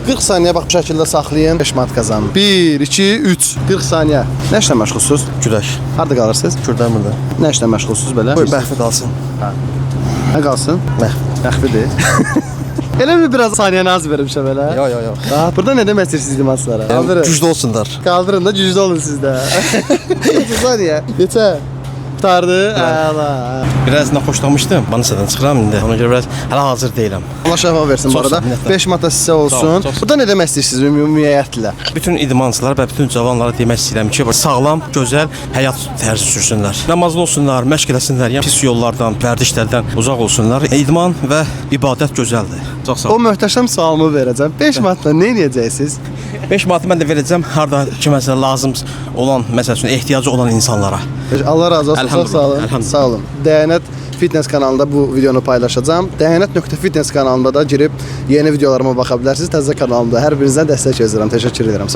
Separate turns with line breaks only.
40 saniyə bax bu şəkildə saxlayın, 5 manat qazanın. 1, 2, 3, 40 saniyə. Nə işlə məşğulsuz?
Güləş.
Harda qalırsınız?
Kürdəmirdə.
Nə işlə məşğulsuz belə?
Qoy bəxfi qalsın.
Nə qalsın? Məxfidir. Elə mi biraz saniyəni az vermişəm elə?
Yox.
Burada nə demək istəyirsiniz limanslara? Qaldırın.
Güclü olsunlar.
Qaldırın da güclü olun sizdə. 30 saniyə. Neçə? Qurtardı. Əla.
Biraz naxoşlamışdım. Manisa'dan çıxıram indi. Ona görə biraz hələ hazır deyiləm.
Allah şəfa versin bu arada. 5 manat sizə olsun. Burada nə demək istəyirsiniz ümumiyyətlə?
Bütün idmançılara və bütün cavanlara demək istəyirəm ki, sağlam, gözəl həyat tərzi sürsünlər. Namazlı olsunlar, məşq eləsinlər, yəni pis yollardan, vərdişlərdən uzaq olsunlar. İdman və ibadət gözəldir. Çox sağ
O
olun.
möhtəşəm sualımı verəcəm. 5 manatla nə edəcəksiniz?
5 manatı mən də verəcəm harda kiməsə lazım olan, məsəl üçün ehtiyacı olan insanlara.
Allah razı olsun. Çox sağ olun.
Elhamdülillah.
Sağ olun. Dəyanət Fitness kanalında bu videonu paylaşacağım. Dəyanət.fitness kanalında da girib yeni videolarıma baxa bilərsiniz. Təzə kanalımda hər birinizdən dəstək gözləyirəm. Təşəkkür edirəm.